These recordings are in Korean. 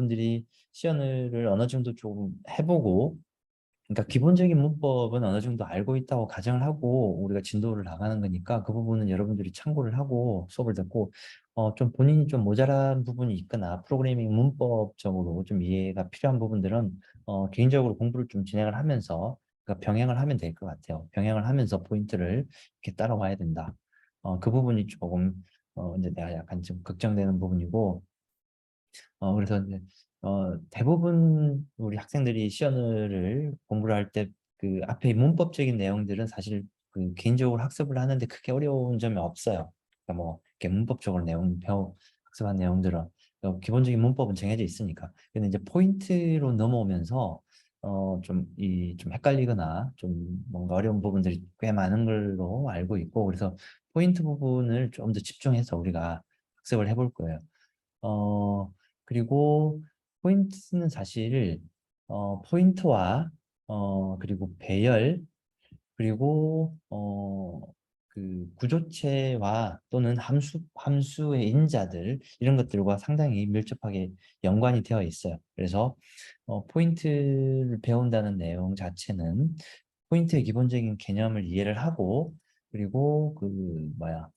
여러분들이 시연을 어느 정도 좀 해보고, 그러니까 기본적인 문법은 어느 정도 알고 있다고 가정을 하고 우리가 진도를 나가는 거니까 그 부분은 여러분들이 참고를 하고 수업을 듣고 좀 본인이 좀 모자란 부분이 있거나 프로그래밍 문법적으로 좀 이해가 필요한 부분들은 개인적으로 공부를 좀 진행을 하면서 그러니까 병행을 하면 될 것 같아요. 병행을 하면서 포인트를 이렇게 따라와야 된다. 그 부분이 조금 이제 내가 약간 좀 걱정되는 부분이고 그래서 이제 대부분 우리 학생들이 시연을 공부를 할 때 그 앞에 문법적인 내용들은 사실 그 개인적으로 학습을 하는데 크게 어려운 점이 없어요. 그러니까 뭐 이렇게 문법적으로 내용 배워 학습한 내용들은 기본적인 문법은 정해져 있으니까. 근데 이제 포인트로 넘어오면서 좀 헷갈리거나 좀 뭔가 어려운 부분들이 꽤 많은 걸로 알고 있고 그래서 포인트 부분을 좀 더 집중해서 우리가 학습을 해볼 거예요. 어, 그리고 포인트는 사실 포인트와 그리고 배열 그리고 그 구조체와 또는 함수의 인자들 이런 것들과 상당히 밀접하게 연관이 되어 있어요. 그래서 포인트를 배운다는 내용 자체는 포인트의 기본적인 개념을 이해를 하고 그리고 그 뭐야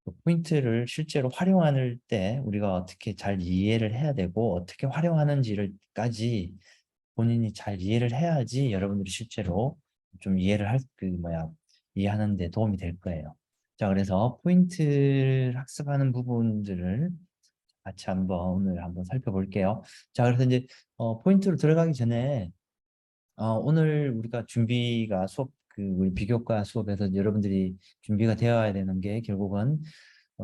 그 포인트를 실제로 활용할 때 우리가 어떻게 잘 이해를 해야 되고 어떻게 활용하는지를까지 본인이 잘 이해를 해야지 여러분들이 실제로 좀 이해를 이해하는 데 도움이 될 거예요. 자, 그래서 포인트를 학습하는 부분들을 같이 오늘 한번 살펴볼게요. 자, 그래서 이제 포인트로 들어가기 전에 오늘 우리가 준비가 우리 비교과 수업에서 여러분들이 준비가 되어야 되는 게 결국은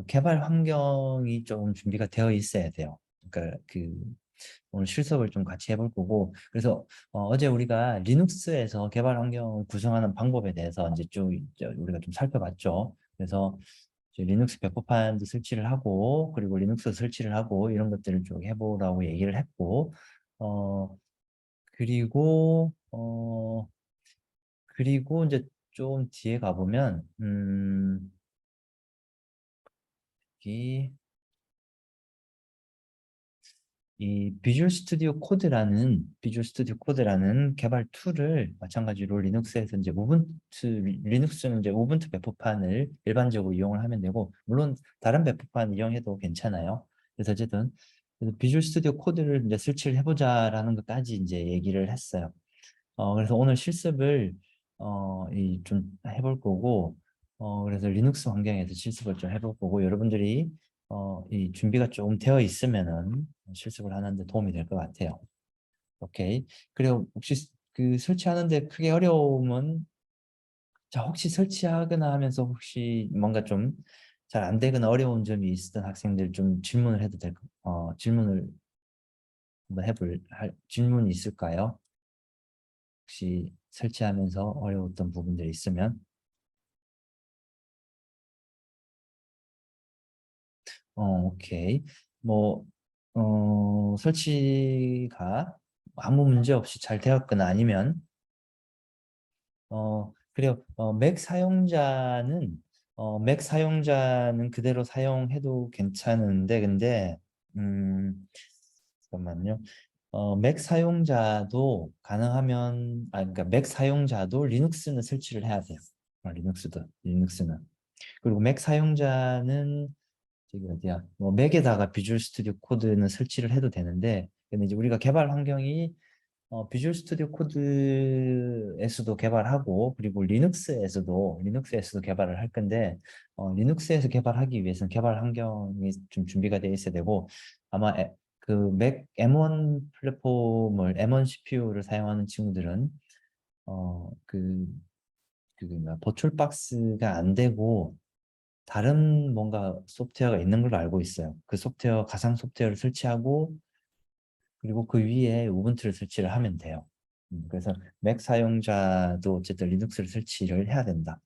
개발 환경이 조금 준비가 되어 있어야 돼요. 그러니까 오늘 실습을 좀 같이 해볼 거고 그래서 어제 우리가 리눅스에서 개발 환경을 구성하는 방법에 대해서 이제 우리가 좀 살펴봤죠. 그래서 이제 리눅스 배포판도 설치를 하고 그리고 리눅스 설치를 하고 이런 것들을 좀 해보라고 얘기를 했고 어, 그리고 그리고 이제 좀 뒤에 가보면 여기 비주얼 스튜디오 코드라는 개발 툴을 마찬가지로 리눅스에서 이제 리눅스는 이제 우분투 배포판을 일반적으로 이용을 하면 되고 물론 다른 배포판 이용해도 괜찮아요. 그래서 어쨌든 비주얼 스튜디오 코드를 이제 설치를 해보자라는 것까지 이제 얘기를 했어요. 그래서 오늘 실습을 좀 해볼 거고 그래서 리눅스 환경에서 실습을 좀 해볼 거고 여러분들이 이 준비가 좀 되어 있으면은 실습을 하는데 도움이 될 것 같아요. 오케이. 그리고 혹시 그 설치하는데 크게 어려움은 자 혹시 설치하거나 하면서 혹시 뭔가 좀 잘 안 되거나 어려운 점이 있었던 학생들 좀 질문을 해도 질문을 한번 질문이 있을까요? 혹시 설치하면서 어려웠던 부분들이 있으면 오케이. 뭐 설치가 아무 문제 없이 잘 되었거나 아니면 그래요. 맥 사용자는 그대로 사용해도 괜찮은데 근데 잠깐만요. 맥 사용자도 가능하면 그러니까 맥 사용자도 리눅스는 설치를 해야 돼요. 리눅스는. 그리고 맥 사용자는 저기 어디야? 뭐 맥에다가 비주얼 스튜디오 코드는 설치를 해도 되는데 근데 이제 우리가 개발 환경이 비주얼 스튜디오 코드에서도 개발하고 그리고 리눅스에서도 개발을 할 건데 리눅스에서 개발하기 위해서는 개발 환경이 좀 준비가 되어 있어야 되고 아마 그맥 M1 플랫폼을 M1 CPU를 사용하는 친구들은 버추얼 박스가 안 되고 다른 뭔가 소프트웨어가 있는 걸로 알고 있어요. 그 가상 소프트웨어를 설치하고 그리고 그 위에 우분투를 설치를 하면 돼요. 그래서 맥 사용자도 어쨌든 리눅스를 설치를 해야 된다.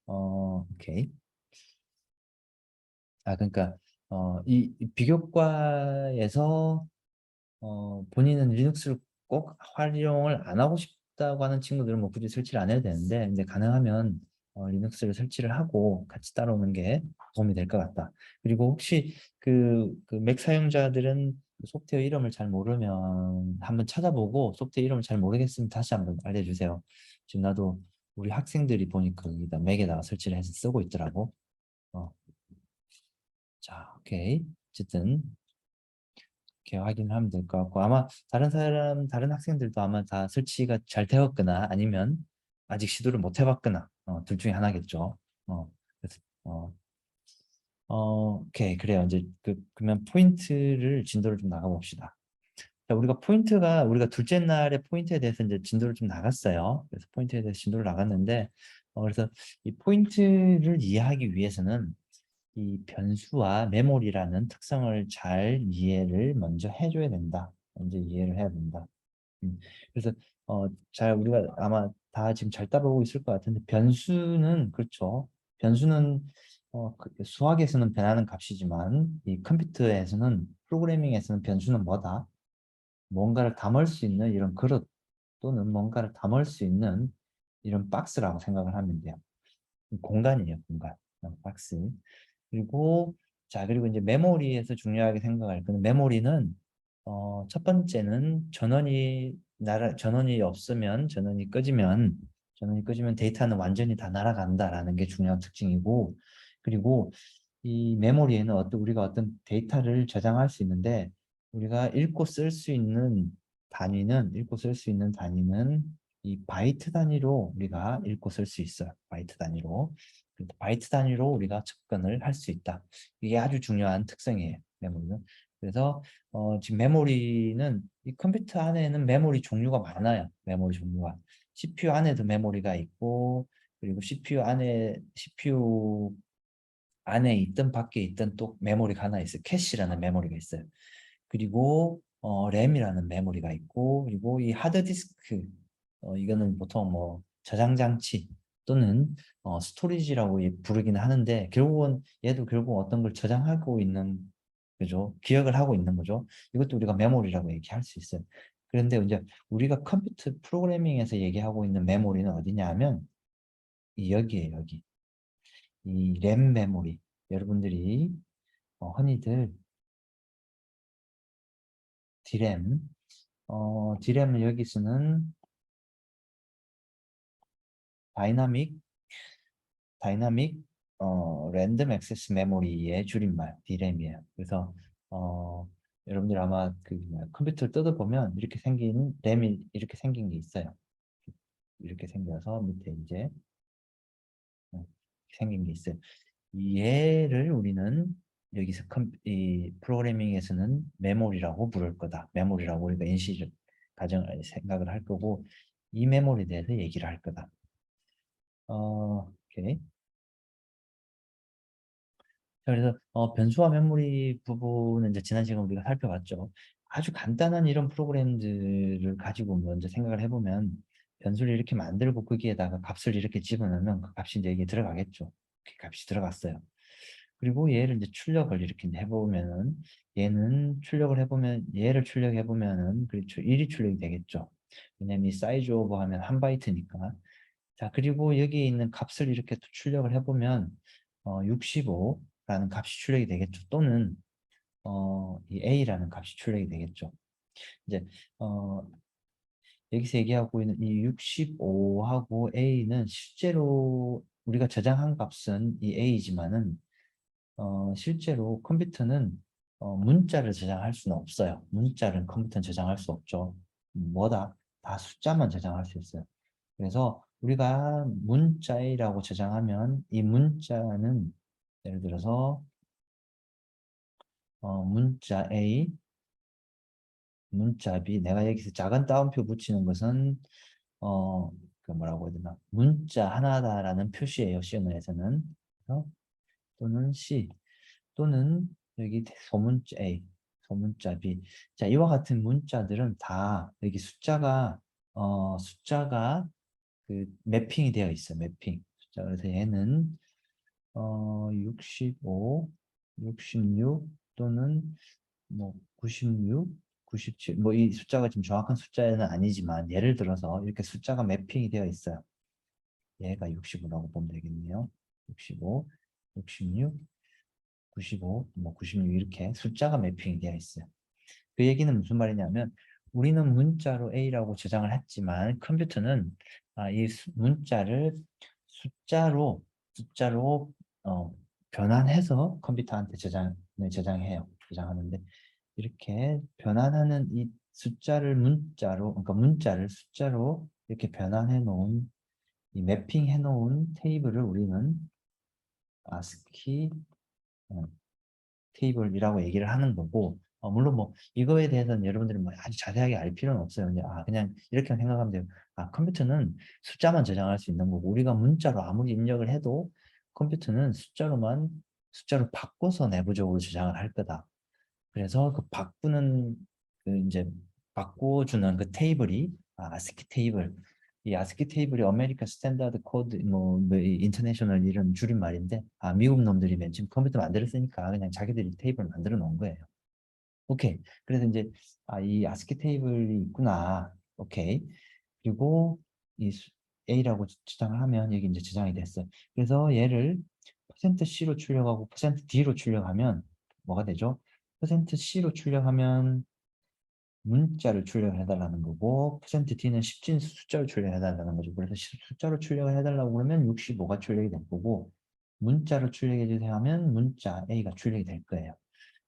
오케이. 그러니까 이 비교과에서 본인은 리눅스를 꼭 활용을 안 하고 싶다고 하는 친구들은 뭐 굳이 설치를 안 해도 되는데 근데 가능하면 리눅스를 설치를 하고 같이 따라오는 게 도움이 될 것 같다. 그리고 혹시 맥 사용자들은 그 소프트웨어 이름을 잘 모르면 한번 찾아보고 소프트웨어 이름을 잘 모르겠으면 다시 한번 알려주세요. 지금 나도 우리 학생들이 보니까 여기다 맥에다가 설치를 해서 쓰고 있더라고. 어. 자, 오케이. 어쨌든 이렇게 확인을 하면 될 것 같고 아마 다른 학생들도 아마 다 설치가 잘 되었거나 아니면 아직 시도를 못 해봤거나 둘 중에 하나겠죠. 그래서 오케이 그래요. 이제 그러면 포인트를 진도를 좀 나가봅시다. 자, 우리가 둘째 날에 포인트에 대해서 이제 진도를 좀 나갔어요. 그래서 포인트에 대해서 진도를 나갔는데 그래서 이 포인트를 이해하기 위해서는 이 변수와 메모리라는 특성을 잘 이해를 먼저 해줘야 된다. 먼저 이해를 해야 된다. 그래서 잘 우리가 아마 다 지금 잘 따라오고 있을 것 같은데 변수는 그렇죠. 변수는 수학에서는 변하는 값이지만 이 컴퓨터에서는 프로그래밍에서는 변수는 뭐다? 뭔가를 담을 수 있는 이런 그릇 또는 뭔가를 담을 수 있는 이런 박스라고 생각을 하면 돼요. 공간이에요, 공간. 박스. 그리고 그리고 이제 메모리에서 중요하게 생각할 거는 메모리는 첫 번째는 전원이 없으면 전원이 꺼지면 데이터는 완전히 다 날아간다라는 게 중요한 특징이고 그리고 이 메모리에는 우리가 어떤 데이터를 저장할 수 있는데 우리가 읽고 쓸 수 있는 단위는 이 바이트 단위로 우리가 읽고 쓸 수 있어요. 바이트 단위로. 바이트 단위로 우리가 접근을 할 수 있다. 이게 아주 중요한 특성이에요. 메모리는. 그래서 지금 메모리는 이 컴퓨터 안에는 메모리 종류가 많아요. 메모리 종류가. CPU 안에도 메모리가 있고 그리고 CPU 안에 있든 밖에 있든 또 메모리가 하나 있어요. 캐시라는 메모리가 있어요. 그리고 램이라는 메모리가 있고 그리고 이 하드디스크 이거는 보통 뭐 저장 장치 또는 스토리지라고 부르기는 하는데 결국은 얘도 결국 어떤 걸 저장하고 있는 그죠? 기억을 하고 있는 거죠. 이것도 우리가 메모리라고 얘기할 수 있어요. 그런데 이제 우리가 컴퓨터 프로그래밍에서 얘기하고 있는 메모리는 어디냐 하면 여기에요, 여기. 이 램 메모리. 여러분들이 흔히들 디램 디램은 여기서는 다이나믹 다이나믹 랜덤 액세스 메모리의 줄임말 디램이에요. 그래서 여러분들 아마 컴퓨터를 뜯어보면 이렇게 생긴 램이 이렇게 생긴 게 있어요. 이렇게 생겨서 밑에 이제 생긴 게 있어요. 얘를 우리는 여기서 이 프로그래밍에서는 메모리라고 부를 거다. 메모리라고 우리가 생각을 할 거고 이 메모리에 대해서 얘기를 할 거다. 오케이. 자, 그래서 변수와 메모리 부분은 이제 지난 시간 우리가 살펴봤죠. 아주 간단한 이런 프로그램들을 가지고 먼저 생각을 해보면 변수를 이렇게 만들고 거기에다가 값을 이렇게 집어넣으면 그 값이 이제 이게 들어가겠죠. 그 값이 들어갔어요. 그리고 얘를 이제 출력을 이렇게 해보면은 얘를 출력해보면은 그렇죠. 1이 출력이 되겠죠. 왜냐면 이 사이즈 오버 하면 한 바이트니까. 자, 그리고 여기 있는 값을 이렇게 또 출력을 해보면 65라는 값이 출력이 되겠죠. 또는 이 a라는 값이 출력이 되겠죠. 이제 어, 여기서 얘기하고 있는 이 65하고 a는 실제로 우리가 저장한 값은 이 a지만은 실제로 컴퓨터는 문자를 저장할 수는 없어요. 문자를 컴퓨터는 저장할 수 없죠. 뭐다? 다 숫자만 저장할 수 있어요. 그래서 우리가 문자이라고 저장하면 이 문자는 예를 들어서 문자 A, 문자 B 내가 여기서 작은 따옴표 붙이는 것은 뭐라고 해야 되나 문자 하나다라는 표시예요. 시언어에서는 또는 C 또는 여기 소문자 A, 소문자 B. 자, 이와 같은 문자들은 다 여기 숫자가 그 매핑이 되어 있어요. 매핑. 숫자 그래서 얘는 65, 66 또는 뭐 96, 97. 뭐 이 숫자가 지금 정확한 숫자는 아니지만 예를 들어서 이렇게 숫자가 매핑이 되어 있어요. 얘가 65라고 보면 되겠네요. 65, 66, 95, 뭐 96 이렇게 숫자가 매핑이 되어 있어요. 그 얘기는 무슨 말이냐면 우리는 문자로 A라고 저장을 했지만 컴퓨터는 이 문자를 숫자로 어, 변환해서 컴퓨터한테 저장해요. 저장하는데 이렇게 변환하는 이 숫자를 그러니까 문자를 숫자로 이렇게 변환해 놓은 이 매핑해 놓은 테이블을 우리는 ASCII 테이블이라고 얘기를 하는 거고, 물론 뭐 이거에 대해서는 여러분들이 뭐 아주 자세하게 알 필요는 없어요. 그냥 이렇게 생각하면 돼요. 컴퓨터는 숫자만 저장할 수 있는 거고 우리가 문자로 아무리 입력을 해도 컴퓨터는 숫자로 바꿔서 내부적으로 저장을 할 거다. 그래서 그 바꾸는 그 이제 바꿔주는 그 테이블이 아스키 테이블. 이 아스키 테이블이 아메리카 스탠다드 코드 뭐 인터내셔널 이런 줄임말인데 미국 놈들이 맨 처음 컴퓨터 만들었으니까 그냥 자기들이 테이블 만들어 놓은 거예요. 오케이. 그래서 이제 이 아스키 테이블이 있구나. 오케이. 그리고 이 A라고 저장을 하면 여기 이제 저장이 됐어요. 그래서 얘를 %C로 출력하고 %D로 출력하면 뭐가 되죠? %C로 출력하면 문자를 출력을 해달라는 거고 %D는 10진수 숫자를 출력해달라는 거죠. 그래서 숫자로 출력을 해달라고 그러면 65가 출력이 될 거고 문자로 출력해 주세요 하면 문자 A가 출력이 될 거예요.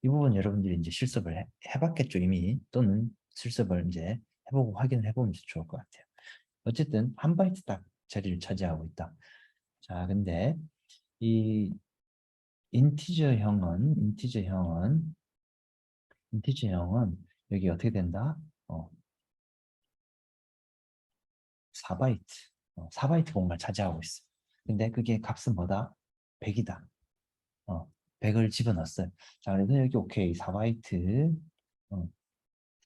이 부분 여러분들이 이제 실습을 해봤겠죠 이미 또는 실습을 이제 해보고 확인을 해보면 좋을 것 같아요. 어쨌든 한 바이트 딱 자리를 차지하고 있다. 자, 근데 이 인티저형은 여기 어떻게 된다? 4바이트, 4바이트 공간을 차지하고 있어. 근데 그게 값은 뭐다? 100이다. 100을 집어넣었어요. 자, 그래서 여기 오케이 4바이트,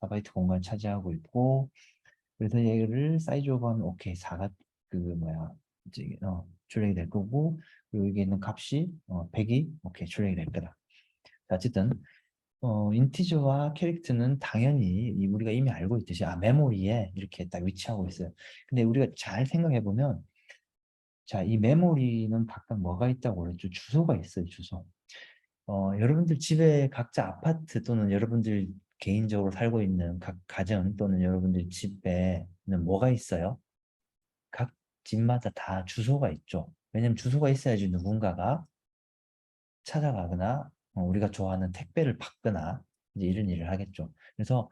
4바이트 공간을 차지하고 있고, 그래서 얘를 사이즈 오버하면 오케이 4가 그 뭐야 이제 출력이 될 거고, 그리고 여기 있는 값이 100이 오케이 출력이 될 거다. 자, 어쨌든 인티저와 캐릭터는 당연히 우리가 이미 알고 있듯이 메모리에 이렇게 딱 위치하고 있어요. 근데 우리가 잘 생각해 보면 자, 이 메모리는 각각 뭐가 있다고 그랬죠? 주소가 있어요, 주소. 여러분들 집에 각자 아파트 또는 여러분들 개인적으로 살고 있는 각 가정 또는 여러분들 집에는 뭐가 있어요? 각 집마다 다 주소가 있죠. 왜냐면 주소가 있어야지 누군가가 찾아가거나 우리가 좋아하는 택배를 받거나 이제 이런 일을 하겠죠. 그래서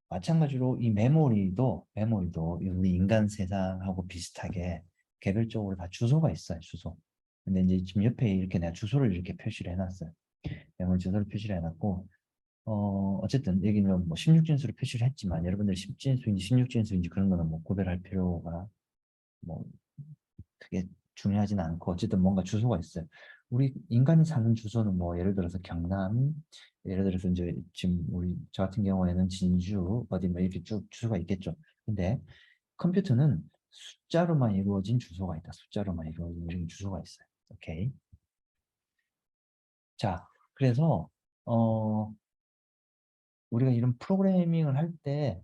마찬가지로 이 메모리도 우리 인간 세상하고 비슷하게 개별적으로 다 주소가 있어요. 주소. 근데 이제 지금 옆에 이렇게 내가 주소를 이렇게 표시를 해놨어요. 메모리 주소를 표시를 해놨고 어쨌든 여기는 뭐 16진수로 표시를 했지만 여러분들 10진수인지 16진수인지 그런 거는 뭐 구별할 필요가 뭐 그게 중요하진 않고 어쨌든 뭔가 주소가 있어요. 우리 인간이 사는 주소는 뭐 예를 들어서 경남, 예를 들어서 이제 지금 우리 저 같은 경우에는 진주 어디 뭐 이렇게 쭉 주소가 있겠죠. 근데 컴퓨터는 숫자로만 이루어진 주소가 있다. 숫자로만 이루어진 주소가 있어요. 오케이. 자, 그래서 어 우리가 이런 프로그래밍을 할 때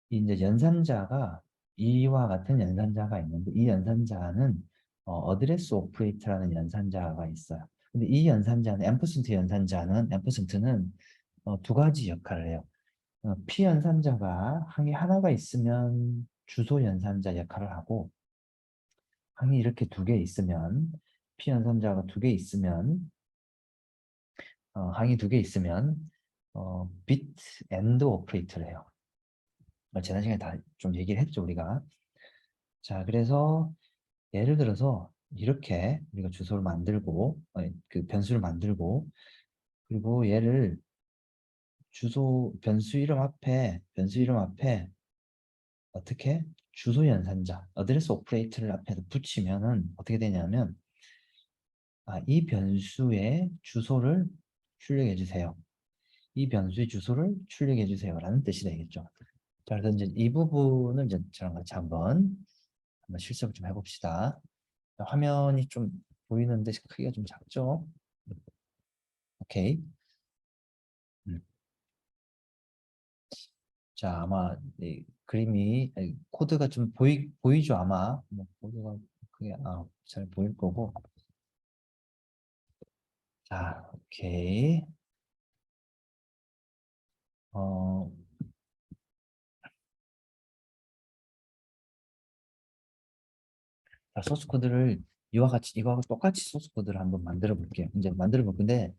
이제 연산자가 이와 같은 연산자가 있는데 이 연산자는 어드레스 오퍼레이터라는 연산자가 있어요. 근데 이 연산자는 앰퍼센트는 두 가지 역할을 해요. P 연산자가 항이 하나가 있으면 주소 연산자 역할을 하고 항이 이렇게 두 개 있으면 P 연산자가 두 개 있으면 항이 두 개 있으면 비트 엔드 오퍼레이터를 해요. 지난 시간에 다 좀 얘기를 했죠, 우리가. 자, 그래서 예를 들어서 이렇게 우리가 주소를 만들고, 그 변수를 만들고, 그리고 얘를 변수 이름 앞에 어떻게 주소 연산자, 어드레스 오퍼레이터를 앞에서 붙이면은 어떻게 되냐면, 이 변수의 주소를 출력해 주세요. 이 변수의 주소를 출력해 주세요. 라는 뜻이 되겠죠. 자, 그래서 이제 이 부분을 이제 저랑 같이 한번 실습을 좀 해봅시다. 화면이 좀 보이는데 크기가 좀 작죠? 오케이. 음. 자, 아마 이 그림이 코드가 좀 보이죠? 아마 뭐 코드가 그게 잘 보일 거고. 자, 오케이. 어, 자, 소스 코드를 이와 같이 이거하고 똑같이 소스 코드를 한번 만들어 볼게요. 이제 만들어 볼 건데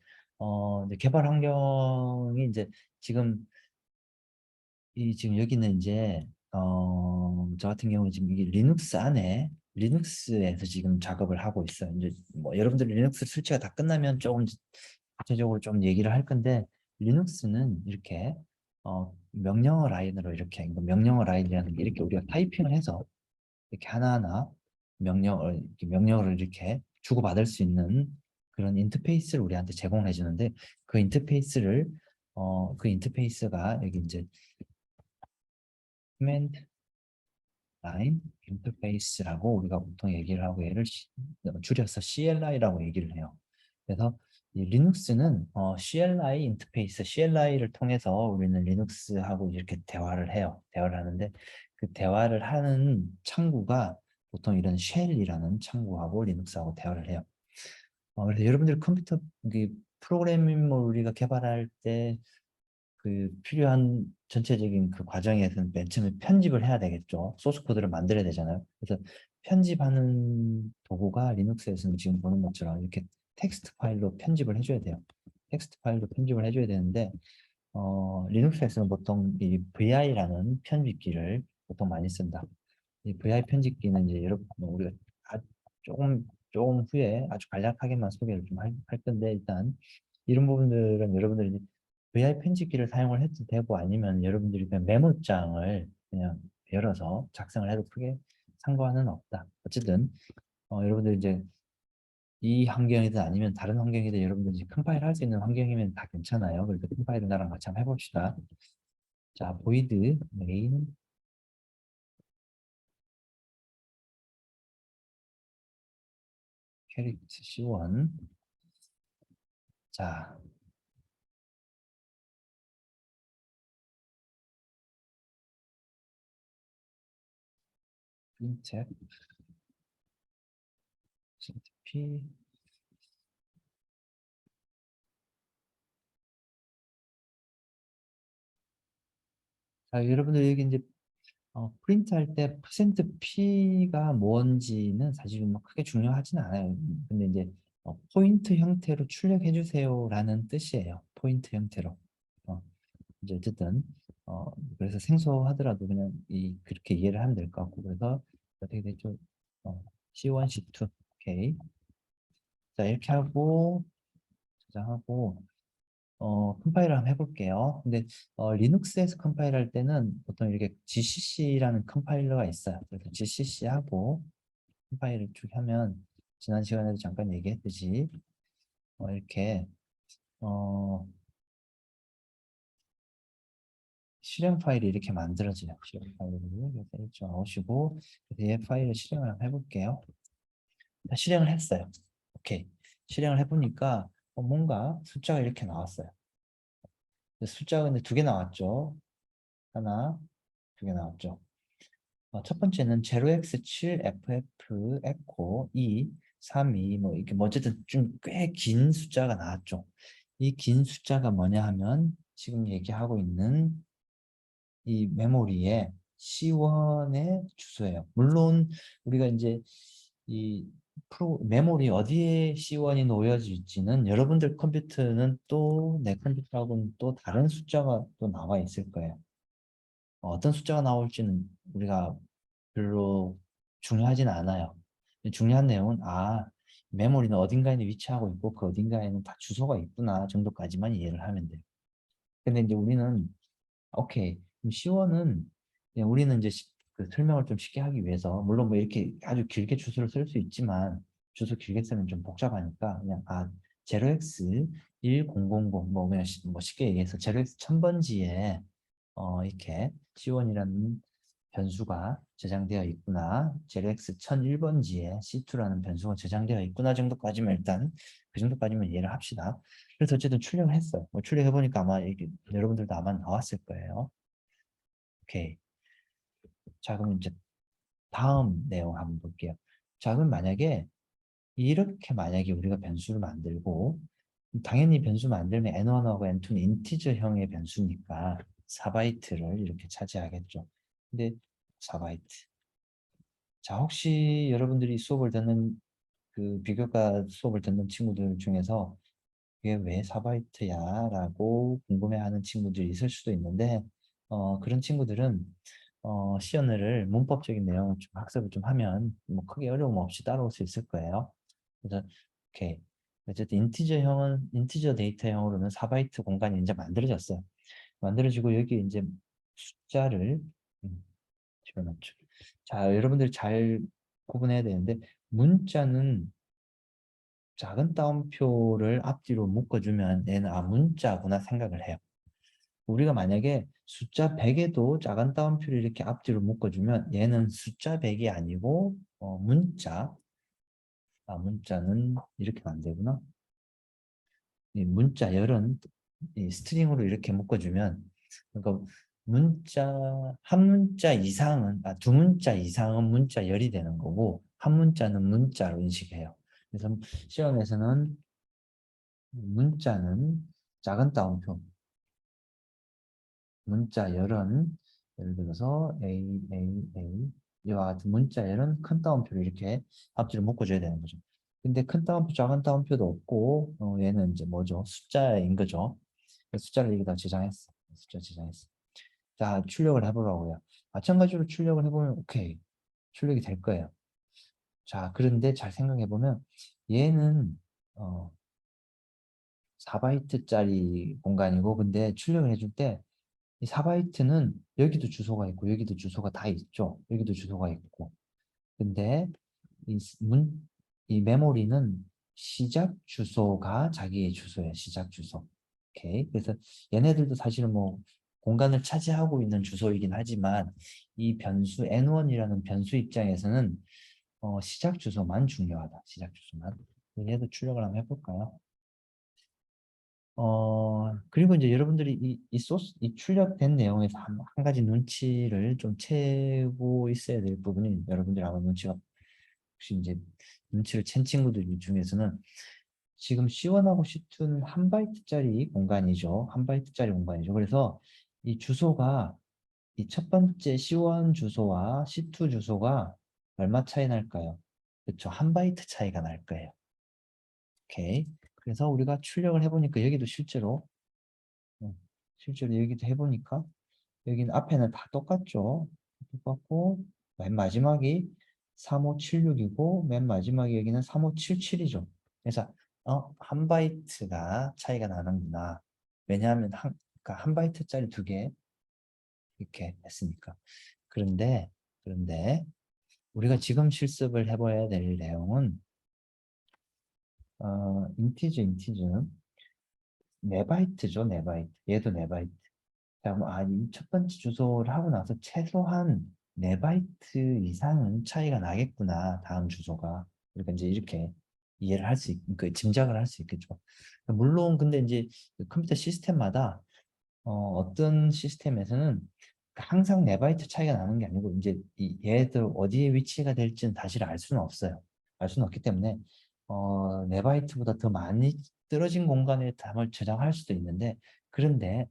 이제 개발 환경이 이제 지금 지금 여기는 이제 저 같은 경우는 지금 이게 리눅스 안에 리눅스에서 지금 작업을 하고 있어요. 이제 뭐 여러분들 리눅스 설치가 다 끝나면 조금 구체적으로 좀 얘기를 할 건데 리눅스는 이렇게 명령어 라인으로 이렇게 명령어 라인이라는 게 이렇게 우리가 타이핑을 해서 이렇게 하나하나 명령어를 이렇게 주고받을 수 있는 그런 인터페이스를 우리한테 제공해 주는데 그 인터페이스가 여기 이제 command line 인터페이스라고 우리가 보통 얘기를 하고 얘를 줄여서 CLI라고 얘기를 해요. 그래서 이 리눅스는 CLI 인터페이스, CLI를 통해서 우리는 리눅스하고 이렇게 대화를 해요. 대화를 하는데 그 대화를 하는 창구가 보통 이런 쉘이라는 창구하고 리눅스하고 대화를 해요. 그래서 여러분들 컴퓨터 프로그래밍을 우리가 개발할 때 그 필요한 전체적인 그 과정에서는 맨 처음에 편집을 해야 되겠죠. 소스 코드를 만들어야 되잖아요. 그래서 편집하는 도구가 리눅스에서는 지금 보는 것처럼 이렇게 텍스트 파일로 편집을 해줘야 돼요. 텍스트 파일로 편집을 해줘야 되는데 리눅스에서는 보통 이 VI라는 편집기를 보통 많이 쓴다. 이 VI 편집기는 이제 여러분 우리가 조금 후에 아주 간략하게만 소개를 좀 할 건데 일단 이런 부분들은 여러분들이 VI 편집기를 사용을 해도 되고 아니면 여러분들이 그냥 메모장을 그냥 열어서 작성을 해도 크게 상관은 없다. 어쨌든 여러분들 이제 이 환경이든 아니면 다른 환경이든 여러분들 이제 컴파일 할 수 있는 환경이면 다 괜찮아요. 그래서 컴파일을 나랑 같이 한번 해봅시다. 자, void main 캐릭터 C1 자, printf p 자, 여러분들 여기 이제 프린트 할 때 %P가 뭔지는 사실 뭐 크게 중요하진 않아요. 근데 이제 포인트 형태로 출력해 주세요라는 뜻이에요. 포인트 형태로. 어, 이제 어쨌든 그래서 생소하더라도 그냥 그렇게 이해를 하면 될 것 같고 그래서 어떻게 되죠? C1, C2 오케이. 자 이렇게 하고 저장하고 컴파일을 한번 해볼게요. 근데 리눅스에서 컴파일 할 때는 보통 이렇게 GCC라는 컴파일러가 있어요. 그래서 GCC하고 컴파일을 쭉 하면 지난 시간에도 잠깐 얘기했듯이 이렇게 어, 실행 파일이 이렇게 만들어져요. 실행 파일을 그래서 좀 나오시고 그래서 얘 파일을 실행을 한번 해볼게요. 실행을 했어요. 오케이. 실행을 해보니까 뭔가 숫자가 이렇게 나왔어요. 숫자가 근데 두 개 나왔죠. 하나, 두 개 나왔죠. 첫 번째는 0x7 ff 에코 2 3 2 뭐 이렇게 뭐 어쨌든 좀 꽤 긴 숫자가 나왔죠. 이 긴 숫자가 뭐냐 하면 지금 얘기하고 있는 이 메모리의 C1의 주소예요. 물론 우리가 이제 이 메모리 어디에 C1이 놓여질지는 여러분들 컴퓨터는 또 내 컴퓨터하고는 또 다른 숫자가 또 나와 있을 거예요. 어떤 숫자가 나올지는 우리가 별로 중요하진 않아요. 중요한 내용은 메모리는 어딘가에 위치하고 있고 그 어딘가에는 다 주소가 있구나 정도까지만 이해를 하면 돼요. 근데 이제 우리는 오케이 그럼 C1은 우리는 이제 그 설명을 좀 쉽게 하기 위해서 물론 뭐 이렇게 아주 길게 주소를 쓸 수 있지만 주소 길게 쓰면 좀 복잡하니까 그냥 0x 1000 뭐 그냥 뭐 쉽게 얘기해서 0x 1000번지에 이렇게 C1이라는 변수가 저장되어 있구나. ZX 1001번지에 C2라는 변수가 저장되어 있구나 정도까지만 일단 그 정도까지만 이해를 합시다. 그래서 어쨌든 출력을 했어요. 뭐 출력해보니까 아마 이게 여러분들도 아마 나왔을 거예요. 오케이. 자, 그럼 이제 다음 내용 한번 볼게요. 자, 그럼 만약에 이렇게 만약에 우리가 변수를 만들고 당연히 변수 만들면 n1하고 n2는 인티저형의 변수니까 4바이트를 이렇게 차지하겠죠. 근데 4바이트. 자, 혹시 여러분들이 수업을 듣는 그 비교과 수업을 듣는 친구들 중에서 이게 왜 4바이트야? 라고 궁금해하는 친구들이 있을 수도 있는데 그런 친구들은 시연을 문법적인 내용을 좀 학습을 좀 하면 뭐 크게 어려움 없이 따라올 수 있을 거예요. 그래서 오케이. 어쨌든 인티저 데이터형으로는 4바이트 공간이 이제 만들어졌어요. 만들어지고 여기 이제 숫자를 집어넣죠. 자, 여러분들이 잘 구분해야 되는데 문자는 작은 따옴표를 앞뒤로 묶어주면 얘는 문자구나 생각을 해요. 우리가 만약에 숫자 100에도 작은 따옴표를 이렇게 앞뒤로 묶어주면 얘는 숫자 100이 아니고 문자는 이렇게 안 되구나. 이 문자 열은 이 스트링으로 이렇게 묶어주면 그러니까 한 문자 이상은 두 문자 이상은 문자 열이 되는 거고 한 문자는 문자로 인식해요. 그래서 시험에서는 문자는 작은 따옴표 문자 열은 예를 들어서 이와 같은 문자 열은 큰 따옴표를 이렇게 앞뒤로 묶어줘야 되는 거죠. 근데 큰 따옴표, 작은 따옴표도 없고 얘는 이제 뭐죠? 숫자인 거죠. 숫자를 여기다 저장했어. 숫자 저장했어. 자, 출력을 해보라고요. 마찬가지로 출력을 해보면 오케이. 출력이 될 거예요. 자, 그런데 잘 생각해보면 얘는 4바이트짜리 공간이고 근데 출력을 해줄 때 이 4바이트는 여기도 주소가 있고 여기도 주소가 다 있죠. 여기도 주소가 있고. 근데 이, 이 메모리는 시작 주소가 자기의 주소예요. 시작 주소. 오케이. 그래서 얘네들도 사실은 뭐 공간을 차지하고 있는 주소이긴 하지만 이 변수 n1이라는 변수 입장에서는 시작 주소만 중요하다. 시작 주소만. 얘도 출력을 한번 해볼까요? 그리고 이제 여러분들이 이 출력된 내용에서 한 가지 눈치를 좀 채고 있어야 될 부분이 여러분들이 아마 눈치가 혹시 이제 눈치를 챈 친구들 중에서는 지금 C1하고 C2는 한 바이트짜리 공간이죠. 한 바이트짜리 공간이죠. 그래서 이 주소가 이 첫 번째 C1 주소와 C2 주소가 얼마 차이 날까요? 그렇죠. 한 바이트 차이가 날 거예요. 오케이. 그래서 우리가 출력을 해보니까 여기도 음, 실제로 여기도 해보니까 여기는 앞에는 다 똑같죠. 똑같고 맨 마지막이 3576이고 맨 마지막에 여기는 3577이죠. 그래서 한 바이트가 차이가 나는구나. 왜냐하면 그러니까 한 바이트짜리 두 개 이렇게 했으니까. 그런데 우리가 지금 실습을 해봐야 될 내용은 인티저 네 바이트죠, 네 바이트. 얘도 네 바이트. 자, 그럼 이첫 번째 주소를 하고 나서 최소한 4바이트 이상은 차이가 나겠구나. 다음 주소가. 그러니까 이제 이렇게 이해를 할 수 그 짐작을 할 수 있겠죠. 물론 근데 이제 그 컴퓨터 시스템마다 어떤 시스템에서는 항상 4바이트 차이가 나는 게 아니고 이제 얘들 어디에 위치가 될지는 사실 알 수는 없어요. 알 수는 없기 때문에 4바이트보다 더 많이 떨어진 공간에 담을 저장할 수도 있는데 그런데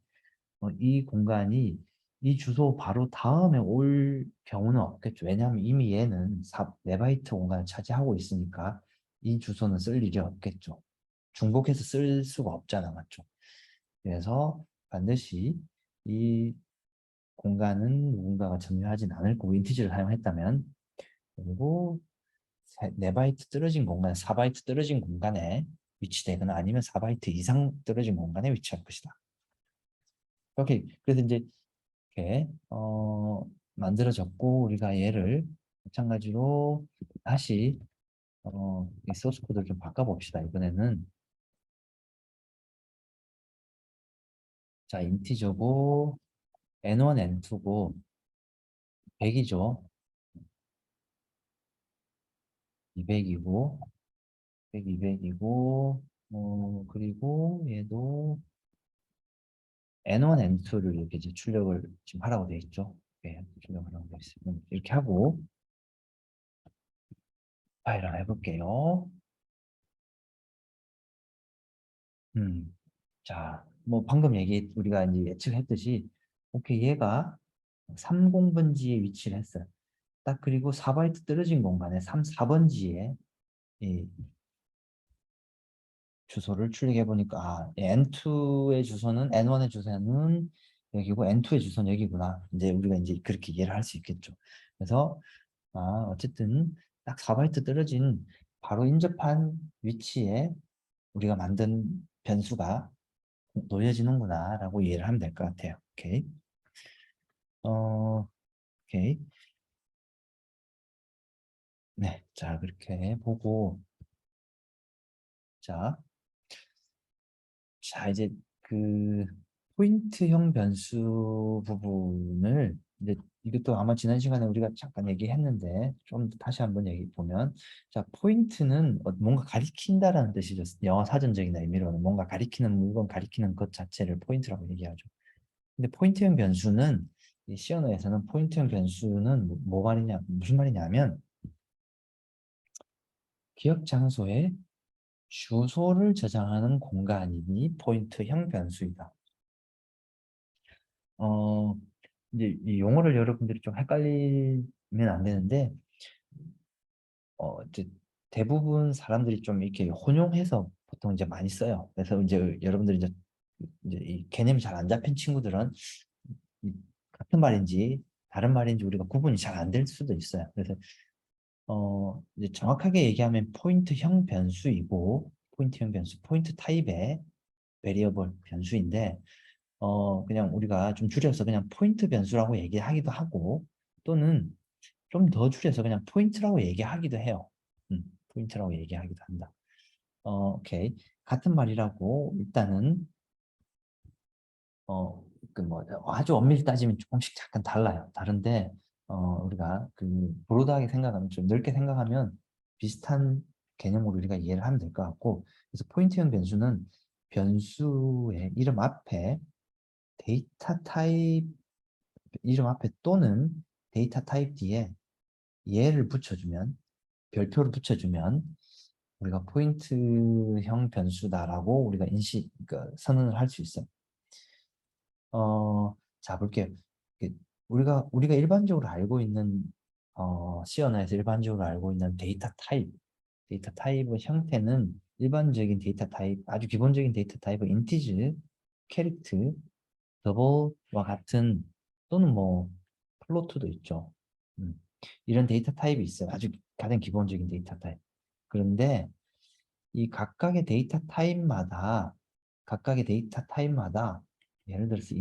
이 공간이 이 주소 바로 다음에 올 경우는 없겠죠. 왜냐하면 이미 얘는 4바이트 공간을 차지하고 있으니까 이 주소는 쓸 일이 없겠죠. 중복해서 쓸 수가 없잖아, 맞죠? 그래서 반드시 이 공간은 누군가가 점유하진 않을 거고 인티지를 사용했다면 그리고 4바이트 떨어진 공간, 4바이트 떨어진 공간에 위치되거나 아니면 4바이트 이상 떨어진 공간에 위치할 것이다. 오케이. 그래서 이제 이렇게 만들어졌고 우리가 얘를 마찬가지로 다시 이 소스 코드를 좀 바꿔봅시다. 이번에는 자 인티저고 n1, n2고 100이죠. 200이고 100, 200이고 그리고 얘도 n1, n2를 이렇게 이제 출력을 지금 하라고 돼 있죠. 네, 출력을 하라고 돼 있어요. 이렇게 하고 파일을 해볼게요. 음, 자, 뭐 방금 우리가 이제 예측했듯이, 오케이, 얘가 30번지에 위치를 했어요. 딱 그리고 4바이트 떨어진 공간에 4번지에 이 주소를 출력해 보니까, N2의 주소는, N1의 주소는 여기고 N2의 주소는 여기구나. 이제 우리가 이제 그렇게 이해를 할 수 있겠죠. 그래서 어쨌든 딱 4바이트 떨어진 바로 인접한 위치에 우리가 만든 변수가 놓여지는구나라고 이해를 하면 될 것 같아요. 오케이. 오케이. 네. 자, 그렇게 보고, 자, 이제 그 포인트형 변수 부분을 이제 이것도 아마 지난 시간에 우리가 잠깐 얘기했는데 좀 다시 한번 얘기 보면, 자, 포인트는 뭔가 가리킨다라는 뜻이죠. 영어 사전적인 의미로는 뭔가 가리키는 물건, 가리키는 것 자체를 포인트라고 얘기하죠. 근데 포인트형 변수는 이 C 언어에서는 포인트형 변수는 뭐 말이냐, 무슨 말이냐면 기억 장소에 주소를 저장하는 공간이니 포인트형 변수이다. 어, 이제 이 용어를 여러분들이 좀 헷갈리면 안 되는데, 이제 대부분 사람들이 좀 이렇게 혼용해서 보통 이제 많이 써요. 그래서 이제 여러분들이 이제 이 개념이 잘 안 잡힌 친구들은 이 같은 말인지 다른 말인지 우리가 구분이 잘 안 될 수도 있어요. 그래서 이제 정확하게 얘기하면 포인트형 변수이고, 포인트형 변수, 포인트 타입의 베리어블 변수인데, 그냥 우리가 좀 줄여서 그냥 포인트 변수라고 얘기하기도 하고, 또는 좀 더 줄여서 그냥 포인트라고 얘기하기도 해요. 포인트라고 얘기하기도 한다. 오케이. 같은 말이라고 일단은, 그 뭐 아주 엄밀히 따지면 조금씩 약간 달라요. 다른데, 우리가 그 브로드하게 생각하면, 좀 넓게 생각하면 비슷한 개념으로 우리가 이해를 하면 될 것 같고, 그래서 포인트형 변수는 변수의 이름 앞에 데이터 타입, 이름 앞에 또는 데이터 타입 뒤에 얘를 붙여주면, 별표를 붙여주면 우리가 포인트형 변수다라고 우리가 그러니까 선언을 할 수 있어요. 자, 볼게요. 우리가 일반적으로 알고 있는, C 언어에서 일반적으로 알고 있는 데이터 타입의 형태는, 일반적인 데이터 타입, 아주 기본적인 데이터 타입은 인티즈, 캐릭터, 더블과 같은, 또는 뭐 플로트도 있죠. 음, 이런 데이터 타입이 있어요. 아주 가장 기본적인 데이터 타입. 그런데 이 각각의 데이터 타입마다 예를 들어서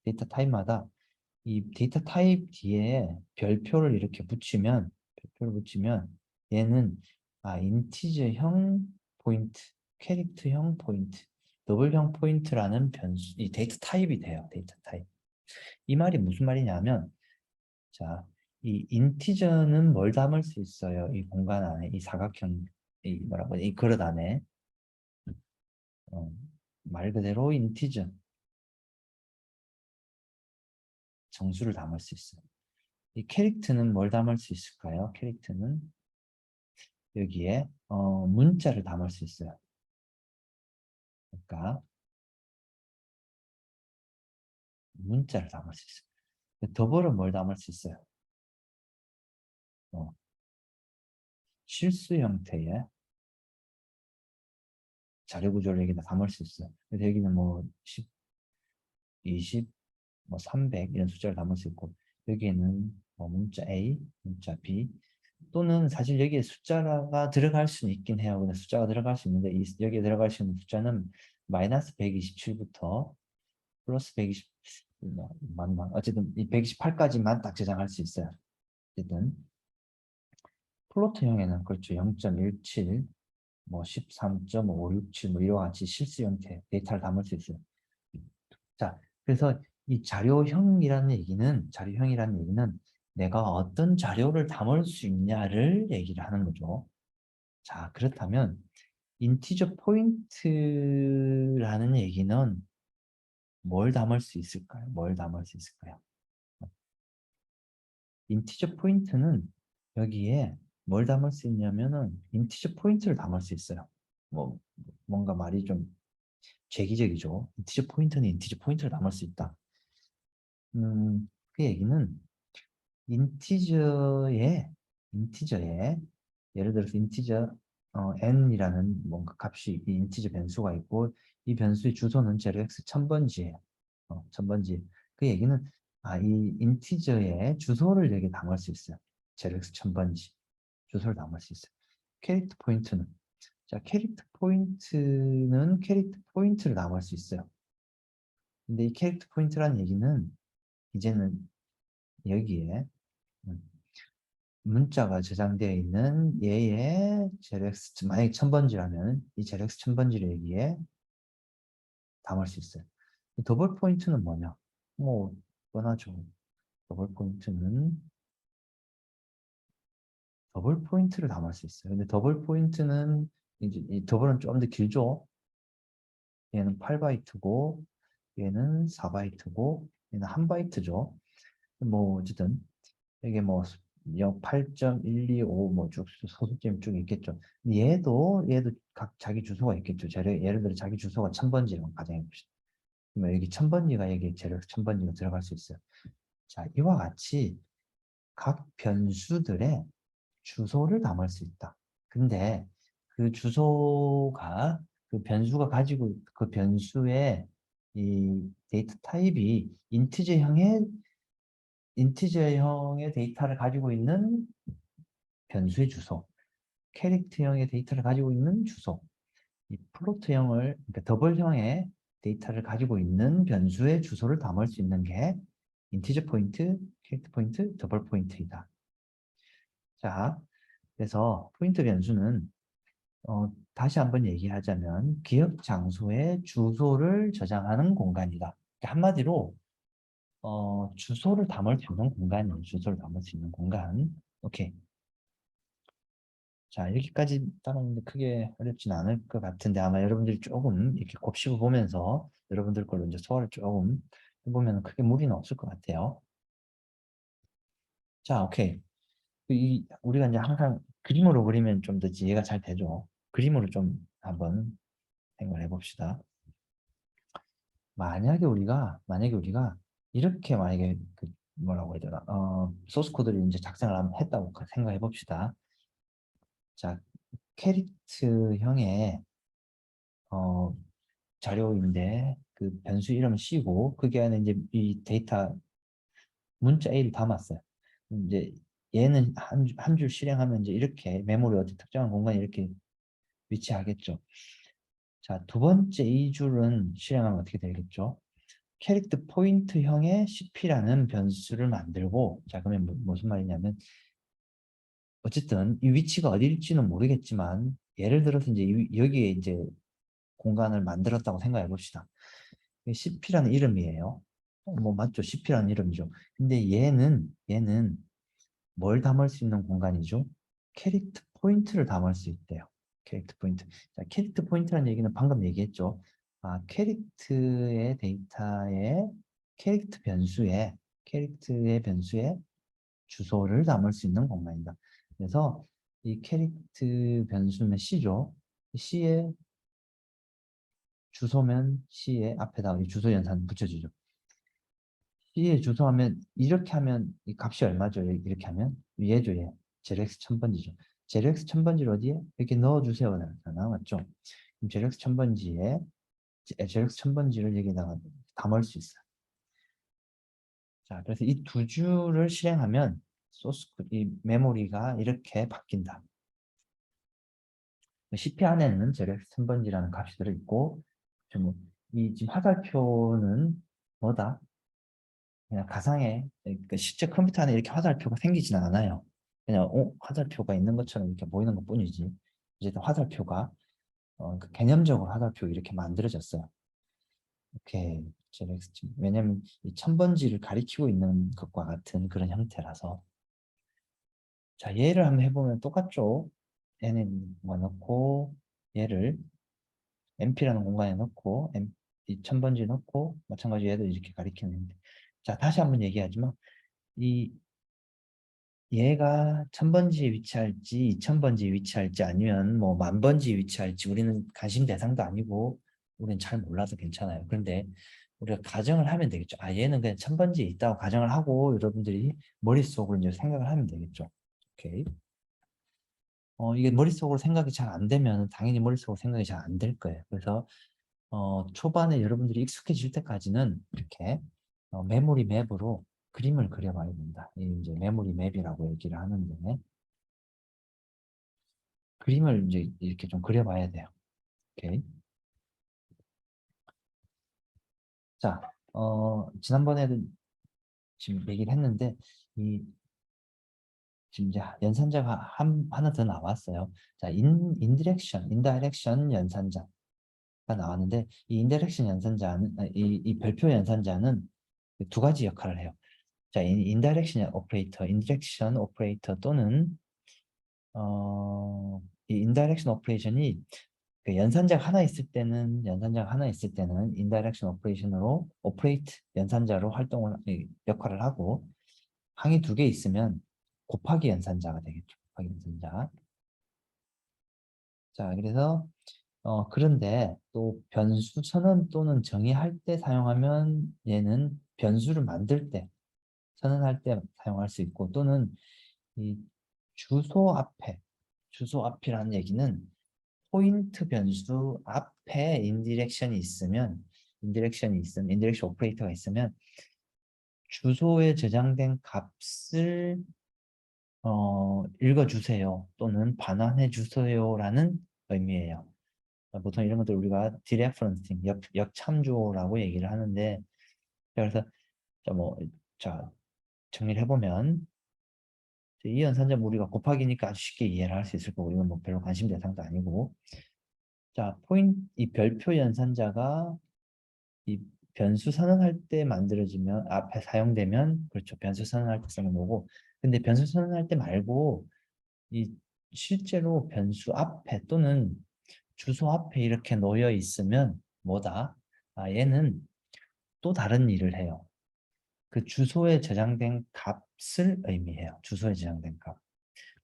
데이터 타입마다 이 데이터 타입 뒤에 별표를 붙이면 얘는 인티저형 포인트, 캐릭터형 포인트, 더블형 포인트라는 변수, 이 데이터 타입이 돼요. 데이터 타입. 이 말이 무슨 말이냐면, 자, 이 인티저는 뭘 담을 수 있어요? 이 공간 안에, 이 사각형, 이 뭐라고, 이 그릇 안에, 어, 말 그대로 인티저, 정수를 담을 수 있어요. 이 캐릭터는 뭘 담을 수 있을까요? 캐릭터는 여기에 문자를 담을 수 있어요. 그러니까 문자를 담을 수 있어요. 더블은 뭘 담을 수 있어요? 어, 실수 형태의 자료 구조를 여기다 담을 수 있어요. 그래서 여기는 뭐 10, 20, 뭐 300 이런 숫자를 담을 수 있고, 여기에는 뭐 문자 A, 문자 B, 또는 사실 여기에 숫자가 들어갈 수는 있긴 해요. 근데 숫자가 들어갈 수 있는데, 여기에 들어갈 수 있는 숫자는 마이너스 127부터 플러스 120, 어쨌든 이 128까지만 딱 저장할 수 있어요. 어쨌든 플로트형에는 그렇죠. 0.17, 뭐 13.567, 뭐 이와 같이 실수 형태 데이터를 담을 수 있어요. 자, 그래서 이 자료형이라는 얘기는 내가 어떤 자료를 담을 수 있냐를 얘기를 하는 거죠. 자, 그렇다면 인티저 포인트라는 얘기는 뭘 담을 수 있을까요? 뭘 담을 수 있을까요? 인티저 포인트는 여기에 뭘 담을 수 있냐면은 인티저 포인트를 담을 수 있어요. 뭐 뭔가 말이 좀 괴기적이죠. 인티저 포인트는 인티저 포인트를 담을 수 있다. 그 얘기는 인티저에 인티저에 예를 들어서 인티저 n이라는 뭔가 값이 이 인티저 변수가 있고 이 변수의 주소는 0x 1000번지예요. 1000번지. 그 얘기는 이 인티저의 주소를 여기 담을 수 있어요. 0x 1000번지. 주소를 담을 수 있어요. 캐릭터 포인트는 캐릭터 포인트를 담을 수 있어요. 근데 이 캐릭터 포인트라는 얘기는 이제는 여기에 음, 문자가 저장되어 있는 얘의 제렉스 만약에 1000번지라면 이 제렉스 1000번지를 여기에 담을 수 있어요. 더블 포인트는 뭐냐? 뭐 뻔하죠. 더블 포인트는 더블 포인트를 담을 수 있어요. 근데 더블 포인트는 이제 이 더블은 좀 더 길죠. 얘는 8바이트고 얘는 4바이트고 얘는 1바이트죠. 뭐 어쨌든 이게 뭐 8.125 뭐 쭉 소수점 쭉 있겠죠. 얘도 각 자기 주소가 있겠죠. 예를 들어 자기 주소가 1000번지라고 가정해 봅시다. 그러면 여기 1000번지가 여기 재료 1000번지가 들어갈 수 있어요. 자, 이와 같이 각 변수들의 주소를 담을 수 있다. 근데 그 주소가 그 변수가 가지고 그 변수의 이 데이터 타입이 인티저형의 데이터를 가지고 있는 변수의 주소, 캐릭터형의 데이터를 가지고 있는 주소, 이 플로트형을 그러니까 더블형의 데이터를 가지고 있는 변수의 주소를 담을 수 있는 게 인티저 포인트, 캐릭터 포인트, 더블 포인트이다. 자, 그래서 포인트 변수는 다시 한번 얘기하자면 기억 장소의 주소를 저장하는 공간이다. 그러니까 한마디로 주소를 담을 수 있는 공간이에요. 주소를 담을 수 있는 공간. 오케이. 자, 여기까지 따라오는데 크게 어렵진 않을 것 같은데 아마 여러분들이 조금 이렇게 곱씹어 보면서 여러분들 걸로 이제 소화를 조금 해보면 크게 무리는 없을 것 같아요. 자, 오케이. 우리가 이제 항상 그림으로 그리면 좀 더 이해가 잘 되죠. 그림으로 좀 한번 생각을 해봅시다. 만약에 우리가 이렇게 만약에 그 뭐라고 해야 되나 소스 코드를 이제 작성을 한번 했다고 생각해 봅시다. 자, 캐릭트형의 어, 자료인데 그 변수 이름을 씌고 그게 안에 이제 이 데이터 문자 A를 담았어요. 이제 얘는 한 줄 실행하면 이제 이렇게 메모리 어디 특정한 공간에 이렇게 위치하겠죠. 자, 두 번째 이 줄은 실행하면 어떻게 되겠죠? 캐릭터 포인트형의 CP라는 변수를 만들고 자, 그러면 무슨 말이냐면 어쨌든 이 위치가 어디일지는 모르겠지만 예를 들어서 이제 여기에 이제 공간을 만들었다고 생각해 봅시다. CP라는 이름이에요. 뭐 맞죠? CP라는 이름이죠. 근데 얘는 뭘 담을 수 있는 공간이죠? 캐릭터 포인트를 담을 수 있대요. 캐릭터 포인트. 자, 캐릭터 포인트라는 얘기는 방금 얘기했죠. 캐릭터의 데이터에 캐릭터의 변수에 주소를 담을 수 있는 공간이다. 그래서 이 캐릭터 변수는 C죠. C의 주소면 C의 앞에다가 이 주소 연산 붙여주죠. C의 주소하면 이렇게 하면 이 값이 얼마죠? 이렇게 하면 얘죠, 얘. 제렉스 1000번지죠. 제렉스 1000번지를 어디에? 이렇게 넣어주세요. 나왔죠? 그럼 제렉스 1000번지에 제렉스 1000번지를 여기다가 담을 수 있어요. 자, 그래서 이 두 줄을 실행하면 이 메모리가 이렇게 바뀐다. CP 안에는 제렉스 1000번지라는 값이 들어있고 이 지금 화살표는 뭐다? 그냥 가상의 그러니까 실제 컴퓨터 안에 이렇게 화살표가 생기지는 않아요. 그냥 화살표가 있는 것처럼 이렇게 보이는 것 뿐이지. 어쨌든 화살표가 그 개념적으로 화살표 이렇게 만들어졌어요. 이렇게 왜냐면 이 1000번지를 가리키고 있는 것과 같은 그런 형태라서 자 얘를 한번 해보면 똑같죠. 얘는 뭐 넣고 얘를 MP라는 공간에 넣고 이 1000번지 넣고 마찬가지로 얘도 이렇게 가리키는데 자 다시 한번 얘기하지만 이 얘가 1000번지에 위치할지 2000번지에 위치할지 아니면 뭐 10,000번지에 위치할지 우리는 관심 대상도 아니고 우리는 잘 몰라서 괜찮아요. 그런데 우리가 가정을 하면 되겠죠. 아, 얘는 그냥 1000번지에 있다고 가정을 하고 여러분들이 머릿속으로 이제 생각을 하면 되겠죠. 오케이. 이게 머릿속으로 생각이 잘 안 되면 당연히 머릿속으로 생각이 잘 안 될 거예요. 그래서 초반에 여러분들이 익숙해질 때까지는 이렇게 메모리 맵으로 그림을 그려봐야 된다. 이 이제 메모리 맵이라고 얘기를 하는데 그림을 이제 이렇게 좀 그려봐야 돼요. 오케이. 자, 지난번에도 지금 얘기를 했는데 이 지금 이제 연산자가 하나 더 나왔어요. 자, 인다이렉션 연산자가 나왔는데 이 인다이렉션 연산자는 이 별표 연산자는 두 가지 역할을 해요. 자, 인다이렉션 오퍼레이터, 인디렉션 오퍼레이터 또는 이 인다이렉션 오퍼레이션이 그 연산자가 하나 있을 때는 인다이렉션 오퍼레이션으로 오퍼레이트 연산자로 역할을 하고 항이 두 개 있으면 곱하기 연산자가 되겠죠. 곱하기 연산자. 자, 그래서 그런데 또 변수 선언 또는 정의할 때 사용하면 얘는 변수를 만들 때 선언할 때 사용할 수 있고 또는 이 주소 앞에 주소 앞이라는 얘기는 포인트 변수 앞에 인디렉션 오퍼레이터가 있으면 주소에 저장된 값을 읽어주세요 또는 반환해 주세요라는 의미예요. 보통 이런 것들 우리가 디레퍼런싱, 역참조라고 얘기를 하는데 그래서 자, 자 정리를 해보면 이 연산자 우리가 곱하기니까 아주 쉽게 이해를 할 수 있을 거고 이건 뭐 별로 관심 대상도 아니고 자 이 별표 연산자가 이 변수 선언할 때 만들어지면 앞에 사용되면 그렇죠 변수 선언할 때 쓰는 거고 근데 변수 선언할 때 말고 이 실제로 변수 앞에 또는 주소 앞에 이렇게 놓여 있으면 뭐다? 아 얘는 또 다른 일을 해요. 그 주소에 저장된 값을 의미해요. 주소에 저장된 값.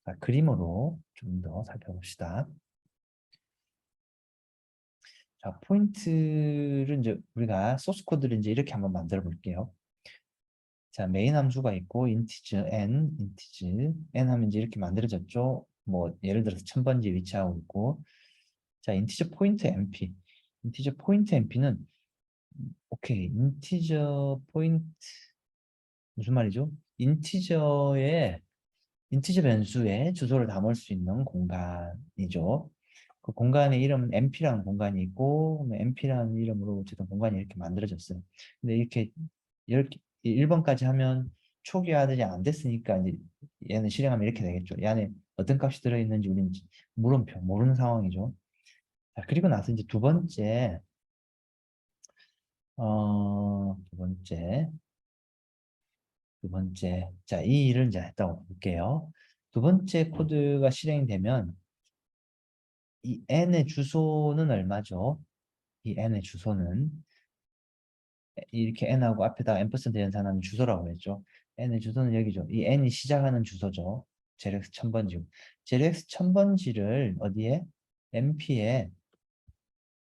자, 그림으로 좀 더 살펴봅시다. 자, 포인트를 이제 우리가 소스 코드를 이제 이렇게 한번 만들어 볼게요. 자, 메인 함수가 있고 인티저 n 하면 이제 이렇게 만들어졌죠. 뭐 예를 들어서 1000번지에 위치하고 있고 자, 인티저 포인트 mp. 인티저 포인트 mp는 오케이. 인티저 포인트 무슨 말이죠? 인티저 변수에 주소를 담을 수 있는 공간이죠. 그 공간의 이름은 MP라는 공간이 있고 MP라는 이름으로 어쨌든 공간이 이렇게 만들어졌어요. 근데 이렇게 1번까지 하면 초기화되지 안 됐으니까 이제 얘는 실행하면 이렇게 되겠죠. 이 안에 어떤 값이 들어있는지 우리는 물음표 모르는 상황이죠. 자, 그리고 나서 이제 두 번째 자, 이 일을 이제 했다고 볼게요. 두 번째 코드가 실행되면 이 n의 주소는 얼마죠? 이 n의 주소는 이렇게 n하고 앞에다가 앰퍼센드 연산하는 주소라고 했죠. n의 주소는 여기죠. 이 n이 시작하는 주소죠. 제렉스 1000번지. 제렉스 1000번지를 어디에? mp에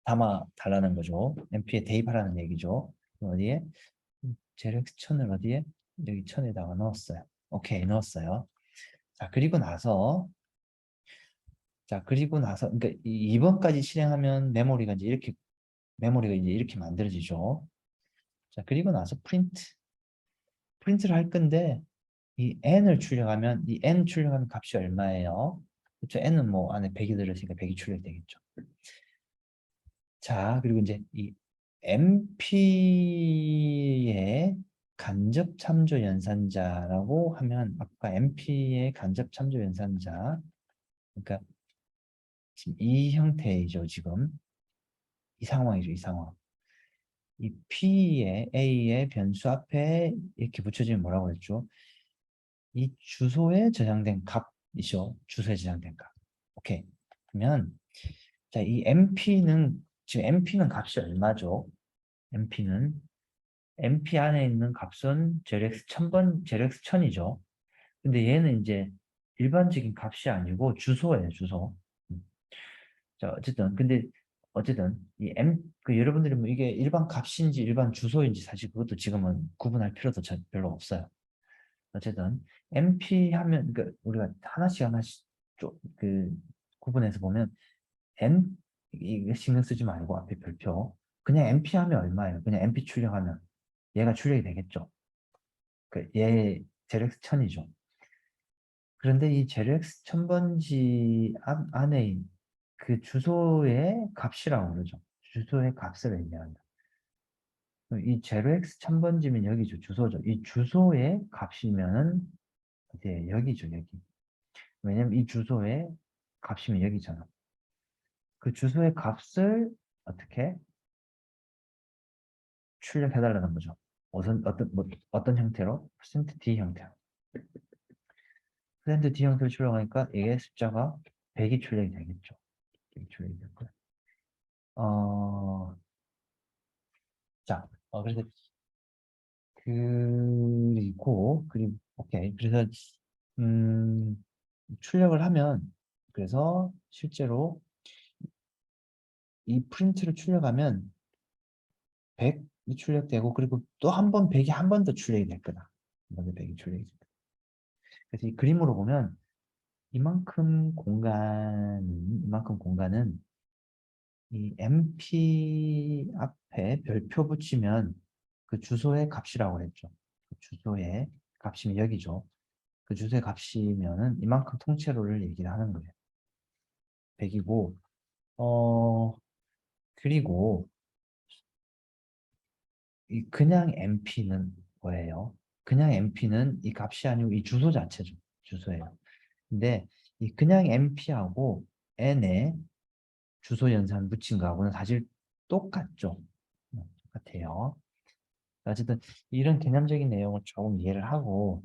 담아 달라는 거죠. mp에 대입하라는 얘기죠. 어디에? 제렉스 1000을 어디에? 여기 1000에다가 넣었어요. 오케이, 넣었어요. 자, 그리고 나서 그러니까 2번까지 실행하면 메모리가 이제 이렇게 만들어지죠. 자, 그리고 나서 프린트를 할 건데 이 n을 출력하면 이 n 출력하는 값이 얼마예요? 그렇죠. n은 뭐 안에 100이 들어있으니까 100이 출력되겠죠. 자, 그리고 이제 이 MP의 간접 참조 연산자라고 하면 아까 MP의 간접 참조 연산자 그러니까 지금 이 형태이죠, 지금. 이 상황이죠, 이 상황. 이 P의 A의 변수 앞에 이렇게 붙여지면 뭐라고 했죠? 이 주소에 저장된 값이죠. 주소에 저장된 값. 오케이. 그러면 자, 이 지금 MP는 값이 얼마죠? MP는 MP 안에 있는 값은 제렉스 1000이죠. 근데 얘는 이제 일반적인 값이 아니고 주소예요, 주소. 음. 자, 어쨌든 근데 어쨌든 이 m 그 여러분들이 뭐 이게 일반 값인지 일반 주소인지 사실 그것도 지금은 구분할 필요도 별로 없어요. 어쨌든 MP 하면 그 우리가 하나씩 하나씩 그 구분해서 보면 M 이게 신경 쓰지 말고 앞에 별표 그냥 MP 하면 얼마예요? 그냥 MP 출력하면 얘가 출력이 되겠죠. 얘 제렉스 1000이죠. 그런데 이 제렉스 1000번지 안에 그 주소의 값이라고 그러죠. 주소의 값을 의미한다. 이 제렉스 1000번지면 여기죠. 주소죠. 이 주소의 값이면은 이제 여기죠. 여기. 왜냐면 이 주소의 값이면 여기잖아. 그 주소의 값을 어떻게 출력해달라는 거죠. 어떤 형태로? %d 형태로. %d 형태로 출력하니까 이게 숫자가 100이 출력이 되겠죠. 100이 출력이 될 거예요. 자, 그래서 그리고 오케이. 그래서 음, 출력을 하면 그래서 실제로 이 프린트를 출력하면 100이 출력되고 그리고 또 한 번 100이 한 번 더 출력이 될 거다. 한 번 더 100이 출력이 될 거다. 그래서 이 그림으로 보면 이만큼 공간은 이 MP 앞에 별표 붙이면 그 주소의 값이라고 그랬죠. 그 주소의 값이면 여기죠. 그 주소의 값이면은 이만큼 통째로를 얘기를 하는 거예요. 100이고 그리고 이 그냥 MP는 뭐예요? 그냥 MP는 이 값이 아니고 이 주소 자체죠. 주소예요. 근데 이 그냥 MP하고 N에 주소 연산 붙인 거하고는 사실 똑같죠. 똑같아요. 어쨌든 이런 개념적인 내용을 조금 이해를 하고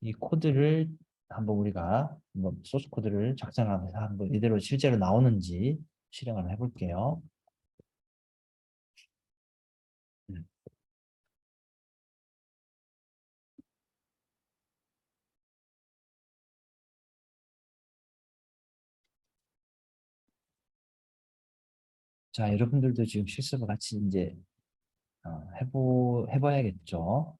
이 코드를 한번 우리가 한번 소스 코드를 작성하면서 한번 이대로 실제로 나오는지 실행을 해볼게요. 음. 자, 여러분들도 지금 실습을 같이 이제 해봐야겠죠.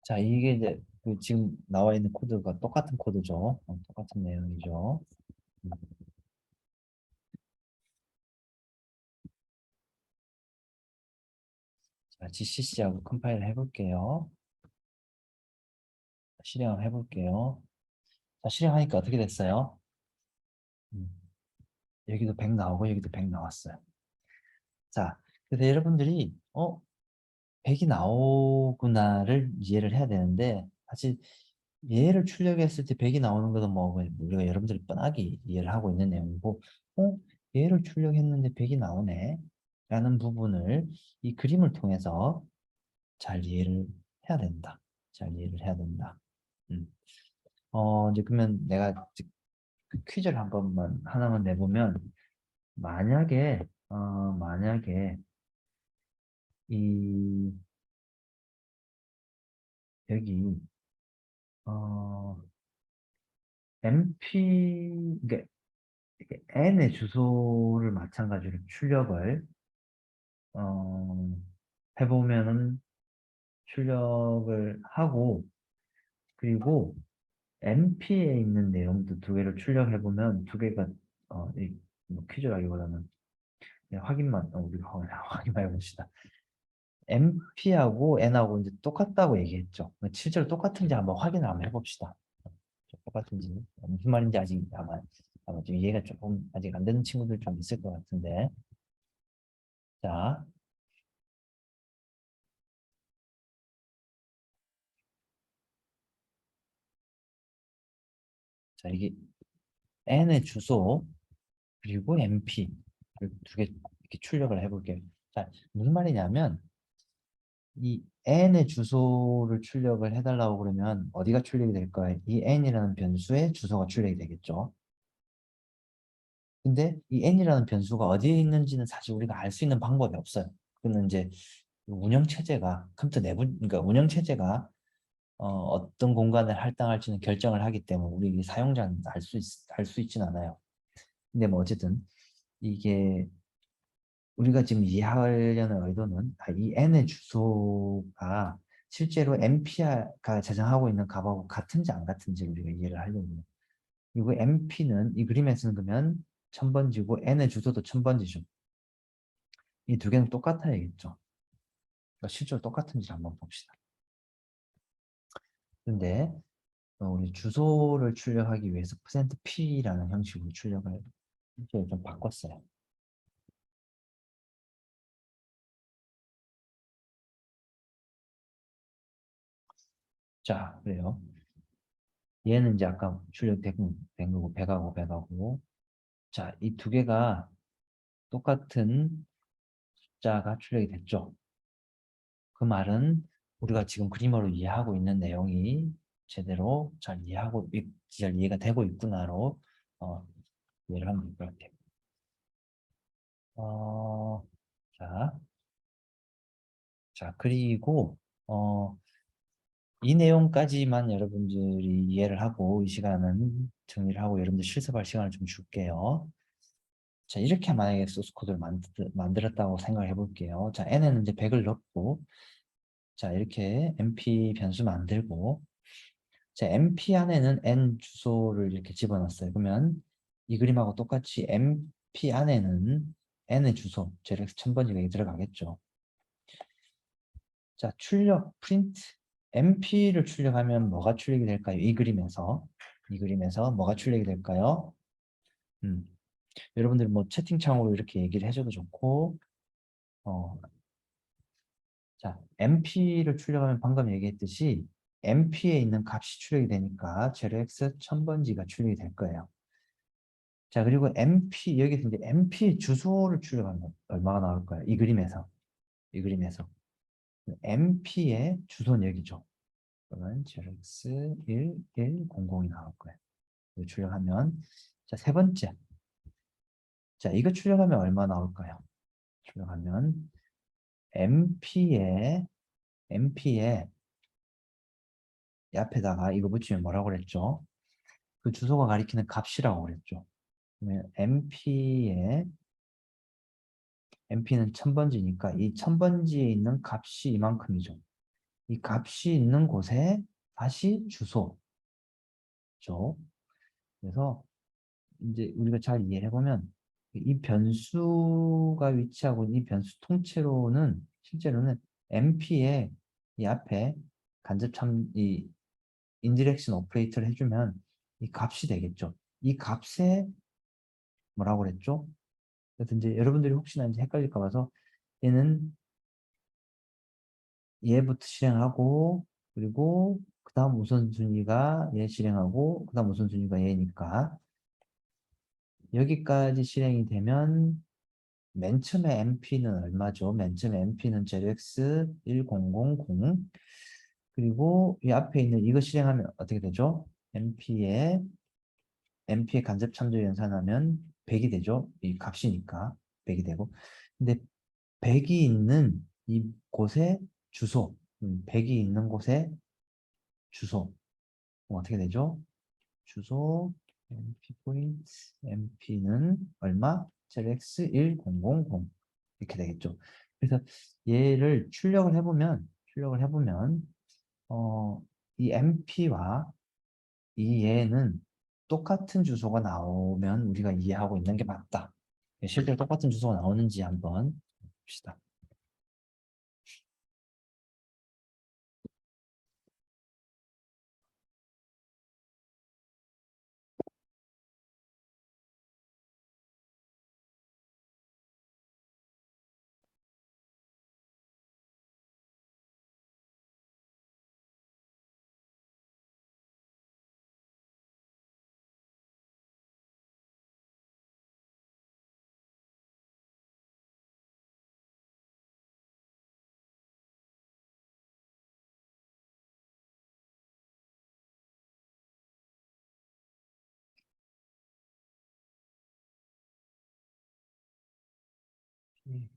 자, 이게 이제 그 지금 나와 있는 코드가 똑같은 코드죠. 똑같은 내용이죠. 음. 자, GCC하고 컴파일 해볼게요. 실행을 해볼게요. 자, 실행하니까 어떻게 됐어요? 음, 여기도 100 나오고 여기도 100 나왔어요. 자, 그래서 여러분들이 100이 나오구나를 이해를 해야 되는데 사실 얘를 출력했을 때 100이 나오는 것은 뭐 우리가 여러분들이 뻔하게 이해를 하고 있는 내용이고 얘를 출력했는데 100이 나오네 라는 부분을 이 그림을 통해서 잘 이해를 해야 된다. 잘 이해를 해야 된다. 음. 이제 그러면 내가 그 퀴즈를 한 번만 하나만 내보면 만약에 이 여기 어 MP 그러니까 이게 N의 주소를 마찬가지로 출력을 어 해보면은 출력을 하고 그리고 MP에 있는 내용도 두 개를 출력해보면 두 개가 뭐 퀴즈라기보다는 그냥 확인만 우리가 확인만 해봅시다. MP하고 N하고 이제 똑같다고 얘기했죠. 실제로 똑같은지 한번 확인을 한번 해봅시다. 똑같은지 무슨 말인지 아마 좀 이해가 조금 아직 안 되는 친구들 좀 있을 것 같은데 자 자, 이게 n의 주소 그리고 MP 두 개 이렇게 출력을 해볼게요. 자, 무슨 말이냐면 이 n의 주소를 출력을 해달라고 그러면 어디가 출력이 될까요? 이 n이라는 변수의 주소가 출력이 되겠죠. 근데 이 n이라는 변수가 어디에 있는지는 사실 우리가 알 수 있는 방법이 없어요. 그는 이제 운영 체제가 컴퓨터 내부 그러니까 운영 체제가 어떤 공간을 할당할지는 결정을 하기 때문에 우리 사용자는 알 수 있진 않아요. 근데 뭐 어쨌든 이게 우리가 지금 이해하려는 의도는 이 n의 주소가 실제로 MP가 저장하고 있는 값하고 같은지 안 같은지 우리가 이해를 하려고 해요. 그리고 MP는 이 그림에서는 그러면 1000번지고 n의 주소도 1000번지죠. 이 두 개는 똑같아야겠죠. 그러니까 실제로 똑같은지 한번 봅시다. 근데 우리 주소를 출력하기 위해서 %P라는 형식으로 출력을 이제 좀 바꿨어요. 자, 그래요. 얘는 이제 아까 출력된 거고 100하고 100하고 자, 이 두 개가 똑같은 숫자가 출력이 됐죠. 그 말은 우리가 지금 그림으로 이해하고 있는 내용이 제대로 잘 이해가 되고 있구나로 어, 이해를 하면 될 것 같아요. 어, 자, 그리고 이 내용까지만 여러분들이 이해를 하고 이 시간은 정리를 하고 여러분들 실습할 시간을 좀 줄게요. 자, 이렇게 만약에 소스 코드를 만들었다고 생각을 해볼게요. 자, n에는 이제 100을 넣고 자, 이렇게 mp 변수 만들고 자, mp 안에는 n 주소를 이렇게 집어넣었어요. 그러면 이 그림하고 똑같이 mp 안에는 n의 주소, JRX 1000번지가 들어가겠죠. 자, 프린트 mP를 출력하면 뭐가 출력이 될까요? 이 그림에서 뭐가 출력이 될까요? 음, 여러분들 뭐 채팅창으로 이렇게 얘기를 해줘도 좋고, 어, 자, mP를 출력하면 방금 얘기했듯이 mP에 있는 값이 출력이 되니까 제로x 1000번지가 출력이 될 거예요. 자, 그리고 여기서 이제 mP 주소를 출력하면 얼마가 나올까요? 이 그림에서 mP의 주소는 여기죠. 그러면 제로x 1100이 나올 거예요. 이거 출력하면 자, 세 번째. 자, 이거 출력하면 얼마 나올까요? 출력하면 mp에 이 앞에다가 이거 붙이면 뭐라고 그랬죠? 그 주소가 가리키는 값이라고 그랬죠. 그러면 mp는 1000번지니까 이 1000번지에 있는 값이 이만큼이죠. 이 값이 있는 곳에 다시 주소죠. 그래서 이제 우리가 잘 이해해 보면 이 변수가 위치하고 있는 이 변수 통째로는 실제로는 mp에 이 앞에 이 인디렉션 오퍼레이터를 해주면 이 값이 되겠죠. 이 값에 뭐라고 그랬죠? 그래서 이제 여러분들이 혹시나 이제 헷갈릴까 봐서 얘는 얘부터 실행하고 그리고 그 다음 우선순위가 얘 실행하고 그 다음 우선순위가 얘니까 여기까지 실행이 되면 맨 처음에 MP는 얼마죠? 맨 처음에 MP는 ZX 1000 그리고 이 앞에 있는 이거 실행하면 어떻게 되죠? MP의 간접 참조 연산하면 100이 되죠? 이 값이니까 100이 되고 근데 100이 있는 이곳의 주소 100이 있는 곳의 주소 어떻게 되죠? 주소 MP 포인트 MP는 얼마? ZX 1000 이렇게 되겠죠. 그래서 얘를 출력을 해보면 어, 이 MP와 이 얘는 똑같은 주소가 나오면 우리가 이해하고 있는 게 맞다. 실제로 똑같은 주소가 나오는지 한번 봅시다. 음.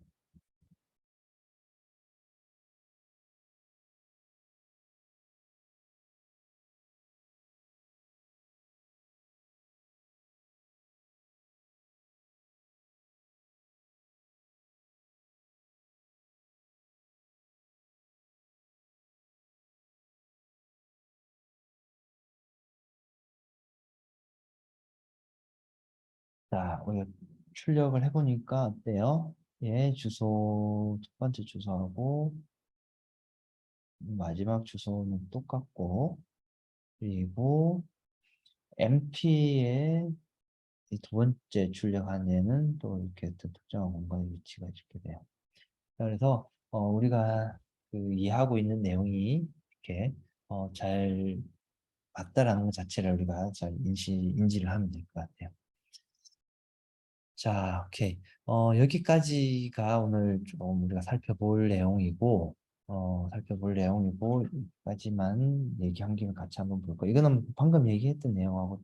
자, 우리가 출력을 해보니까 어때요? 얘 주소, 첫 번째 주소하고 마지막 주소는 똑같고, 그리고 MP의 두 번째 출력한 얘는 또 이렇게 또 특정한 공간에 위치가 이렇게 돼요. 그래서 우리가 그 이해하고 있는 내용이 이렇게 잘 맞다라는 것 자체를 우리가 잘 인지를 하면 될 것 같아요. 자, 오케이. 여기까지가 오늘 좀 우리가 살펴볼 내용이고, 여기까지만 얘기한 김에 같이 한번 볼까. 이거는 방금 얘기했던 내용하고,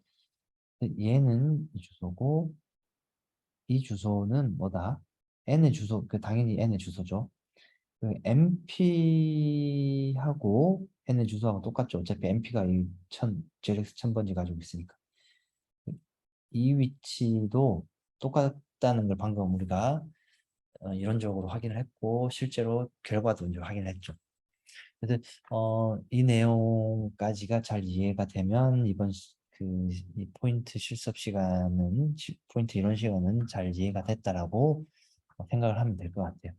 얘는 이 주소고, 이 주소는 뭐다? n의 주소, 그 당연히 n의 주소죠. 그 MP하고 n의 주소하고 똑같죠. 어차피 MP가 이 JX 1000번지 가지고 있으니까. 이 위치도 똑같다는 걸 방금 우리가 이론적으로 확인을 했고 실제로 결과도 이제 확인을 했죠. 그래서 이 내용까지가 잘 이해가 되면 이 포인트 실습 시간은 포인트 이론 시간은 잘 이해가 됐다라고 생각을 하면 될 것 같아요.